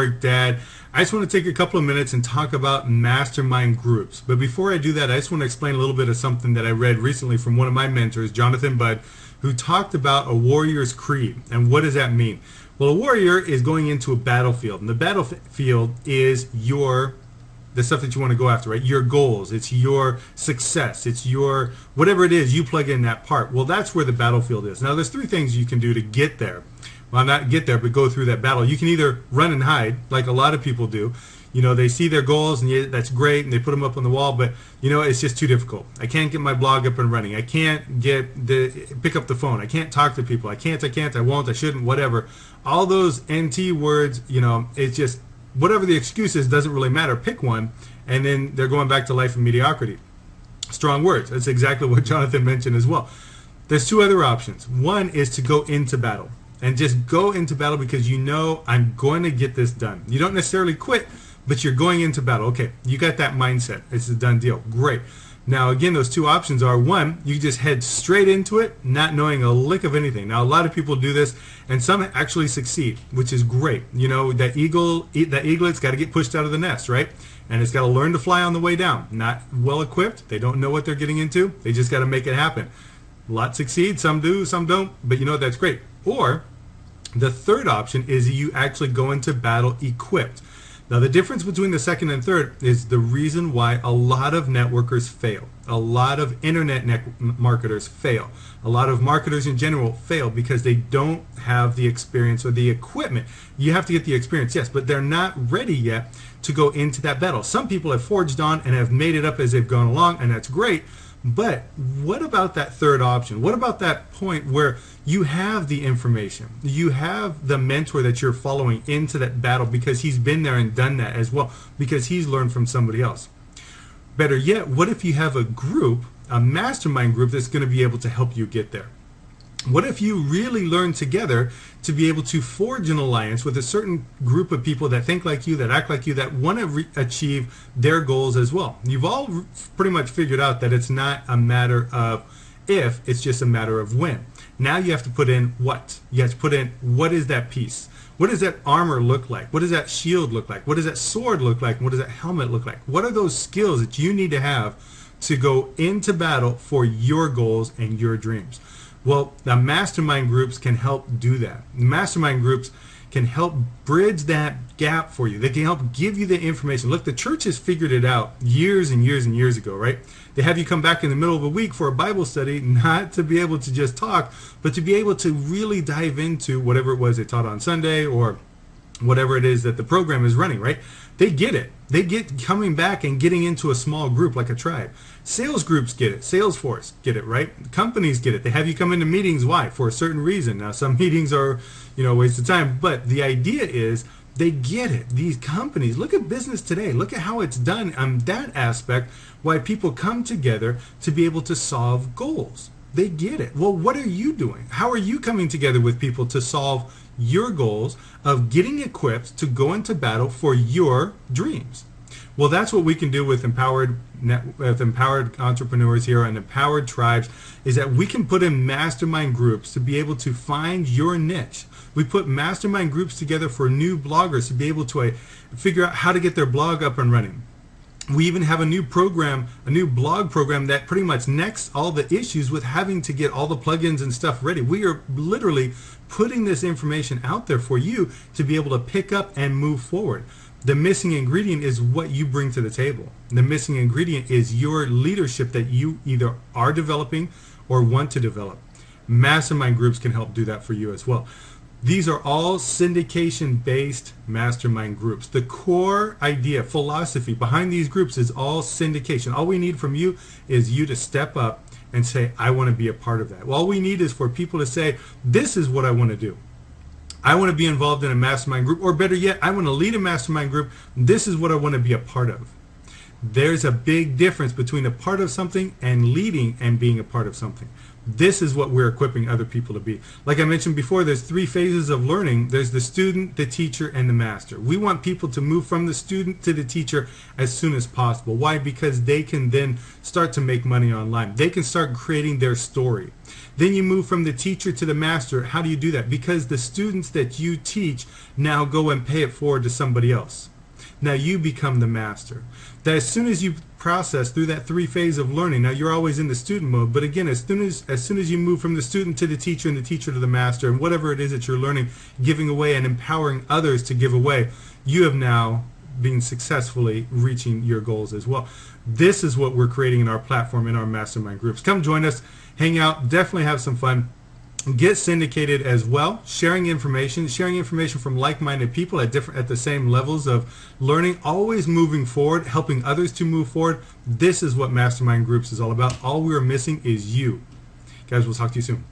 Dad. I just want to take a couple of minutes and talk about mastermind groups. But before I do that, I just want to explain a little bit of something that I read recently from one of my mentors, Jonathan Budd, who talked about a warrior's creed. And what does that mean? Well, a warrior is going into a battlefield, and the battlefield is the stuff that you want to go after, right? Your goals, it's your success, it's your whatever it is, you plug in that part. Well, that's where the battlefield is. Now, there's three things you can do to get there. Well, not get there, but go through that battle. You can either run and hide, like a lot of people do. You know, they see their goals, and that's great, and they put them up on the wall, but, you know, it's just too difficult. I can't get my blog up and running. I can't pick up the phone. I can't talk to people. I won't, I shouldn't, whatever. All those NT words, you know, it's just, whatever the excuse is, doesn't really matter. Pick one, and then they're going back to life of mediocrity. Strong words. That's exactly what Jonathan mentioned as well. There's two other options. One is to go into battle. And just go into battle because you know I'm going to get this done. You don't necessarily quit, but you're going into battle. Okay, you got that mindset. It's a done deal. Great. Now, again, those two options are, one, you just head straight into it, not knowing a lick of anything. Now, a lot of people do this, and some actually succeed, which is great. You know, that eaglet's got to get pushed out of the nest, right? And it's got to learn to fly on the way down. Not well equipped. They don't know what they're getting into. They just got to make it happen. A lot succeed, some do, some don't, but you know, that's great. Or the third option is you actually go into battle equipped. Now, the difference between the second and third is the reason why a lot of networkers fail. A lot of internet marketers fail. A lot of marketers in general fail because they don't have the experience or the equipment. You have to get the experience, yes, but they're not ready yet to go into that battle. Some people have forged on and have made it up as they've gone along, and that's great. But what about that third option? What about that point where you have the information, you have the mentor that you're following into that battle because he's been there and done that as well, because he's learned from somebody else? Better yet, what if you have a group, a mastermind group that's going to be able to help you get there? What if you really learn together to be able to forge an alliance with a certain group of people that think like you, that act like you, that want to achieve their goals as well? You've all pretty much figured out that it's not a matter of if, it's just a matter of when. Now you have to put in what? You have to put in, what is that piece? What does that armor look like? What does that shield look like? What does that sword look like? What does that helmet look like? What are those skills that you need to have to go into battle for your goals and your dreams? Well, the mastermind groups can help do that. Mastermind groups can help bridge that gap for you. They can help give you the information. Look, the church has figured it out years and years and years ago, right? They have you come back in the middle of a week for a Bible study, not to be able to just talk, but to be able to really dive into whatever it was they taught on Sunday or whatever it is that the program is running, right? They get it. They get coming back and getting into a small group like a tribe. Sales groups get it. Salesforce get it, right? Companies get it. They have you come into meetings. Why? For a certain reason. Now, some meetings are, you know, a waste of time, but the idea is they get it. These companies, look at business today. Look at how it's done on that aspect, why people come together to be able to solve goals. They get it. Well, what are you doing? How are you coming together with people to solve your goals of getting equipped to go into battle for your dreams? Well, that's what we can do with empowered entrepreneurs here and empowered tribes, is that we can put in mastermind groups to be able to find your niche. We put mastermind groups together for new bloggers to be able to figure out how to get their blog up and running. We even have a new program, a new blog program that pretty much necks all the issues with having to get all the plugins and stuff ready. We are literally putting this information out there for you to be able to pick up and move forward. The missing ingredient is what you bring to the table. The missing ingredient is your leadership that you either are developing or want to develop. Mastermind groups can help do that for you as well. These are all syndication-based mastermind groups. The core idea, philosophy behind these groups is all syndication. All we need from you is you to step up and say, I want to be a part of that. Well, all we need is for people to say, this is what I want to do. I want to be involved in a mastermind group, or better yet, I want to lead a mastermind group. This is what I want to be a part of. There's a big difference between a part of something and leading and being a part of something. This is what we're equipping other people to be. Like I mentioned before, there's 3 phases of learning. There's the student, the teacher, and the master. We want people to move from the student to the teacher as soon as possible. Why? Because they can then start to make money online. They can start creating their story. Then you move from the teacher to the master. How do you do that? Because the students that you teach now go and pay it forward to somebody else. Now you become the master. That as soon as you process through that 3 phase of learning, now you're always in the student mode, but again, as soon as you move from the student to the teacher and the teacher to the master, and whatever it is that you're learning, giving away and empowering others to give away, you have now been successfully reaching your goals as well. This is what we're creating in our platform, in our mastermind groups. Come join us, hang out, definitely have some fun. Get syndicated as well, sharing information from like-minded people at the same levels of learning, always moving forward, helping others to move forward. This is what Mastermind Groups is all about. All we're missing is you. Guys, we'll talk to you soon.